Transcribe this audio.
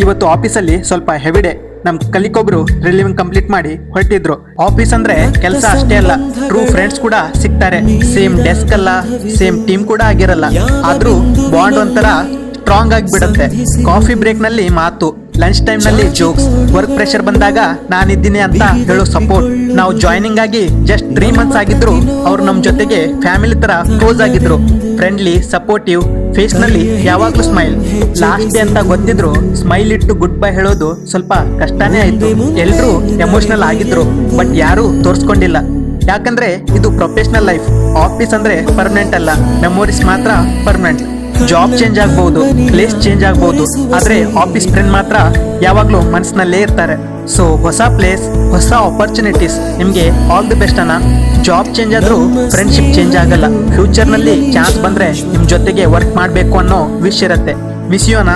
ಇವತ್ತು ಆಫೀಸಲ್ಲಿ ಸ್ವಲ್ಪ ಹೆವಿಡೆ. ನಮ್ ಕಲಿಕೊಬ್ರು ರಿಲೀವಿಂಗ್ ಕಂಪ್ಲೀಟ್ ಮಾಡಿ ಹೊರಟಿದ್ರು. ಆಫೀಸ್ ಅಂದ್ರೆ ಕೆಲಸ ಅಷ್ಟೇ ಅಲ್ಲ, ಟ್ರೂ ಫ್ರೆಂಡ್ಸ್ ಕೂಡ ಸಿಗ್ತಾರೆ. ಸೇಮ್ ಡೆಸ್ಕ್ ಅಲ್ಲ, ಸೇಮ್ ಟೀಮ್ ಕೂಡ ಆಗಿರಲ್ಲ, ಆದ್ರೂ ಬಾಂಡ್ ಒಂಥರ ಸ್ಟ್ರಾಂಗ್ ಆಗಿಬಿಡುತ್ತೆ. ಕಾಫಿ ಬ್ರೇಕ್ ನಲ್ಲಿ ಮಾತು, ಲಂಚ್ ಟೈಮ್ ನಲ್ಲಿ ಜೋಕ್ಸ್, ವರ್ಕ್ ಪ್ರೆಷರ್ ಬಂದಾಗ ನಾನಿದ್ದೀನಿ ಅಂತ ಹೇಳೋ ಸಪೋರ್ಟ್. ನಾವು ಜಾಯ್ನಿಂಗ್ ಆಗಿ ಜಸ್ಟ್ 3 ಮಂತ್ಸ್ ಆಗಿದ್ರು ಅವ್ರು ನಮ್ ಜೊತೆಗೆ ಫ್ಯಾಮಿಲಿ ತರ ಕ್ಲೋಸ್ ಆಗಿದ್ರು. ಫ್ರೆಂಡ್ಲಿ, ಸಪೋರ್ಟಿವ್, ಫೇಸ್ ನಲ್ಲಿ ಯಾವಾಗ್ಲೂ ಸ್ಮೈಲ್. ಲಾಸ್ಟ್ ಡೇ ಅಂತ ಗೊತ್ತಿದ್ರು ಸ್ಮೈಲ್ ಇಟ್ಟು ಗುಡ್ ಬೈ ಹೇಳೋದು ಸ್ವಲ್ಪ ಕಷ್ಟನೇ ಆಯ್ತು. ಎಲ್ರು ಎಮೋಷನಲ್ ಆಗಿದ್ರು, ಬಟ್ ಯಾರು ತೋರ್ಸ್ಕೊಂಡಿಲ್ಲ. ಯಾಕಂದ್ರೆ ಇದು ಪ್ರೊಫೆಷನಲ್ ಲೈಫ್. ಆಫೀಸ್ ಅಂದ್ರೆ ಪರ್ಮನೆಂಟ್ ಅಲ್ಲ, ಮೆಮೊರೀಸ್ ಮಾತ್ರ ಪರ್ಮನೆಂಟ್. ಜಾಬ್ ಚೇಂಜ್ ಆಗ್ಬಹುದು, ಪ್ಲೇಸ್ ಚೇಂಜ್ ಆಗ್ಬಹುದು, ಆದ್ರೆ ಆಫೀಸ್ ಫ್ರೆಂಡ್ ಮಾತ್ರ ಯಾವಾಗ್ಲೂ ಮನಸ್ಸಿನಲ್ಲೇ ಇರ್ತಾರೆ. ಸೊ ಹೊಸ ಪ್ಲೇಸ್, ಹೊಸ ಆಪರ್ಚುನಿಟೀಸ್, ನಿಮ್ಗೆ ಆಲ್ ದಿ ಬೆಸ್ಟ್ ಅಣ್ಣ. ಜಾಬ್ ಚೇಂಜ್ ಆದ್ರೂ ಫ್ರೆಂಡ್ಶಿಪ್ ಚೇಂಜ್ ಆಗಲ್ಲ. ಫ್ಯೂಚರ್ ನಲ್ಲಿ ಚಾನ್ಸ್ ಬಂದ್ರೆ ನಿಮ್ ಜೊತೆಗೆ ವರ್ಕ್ ಮಾಡ್ಬೇಕು ಅನ್ನೋ ವಿಶ್ ಇರತ್ತೆ. ಮಿಸ್ ಯು ಅಣ್ಣ.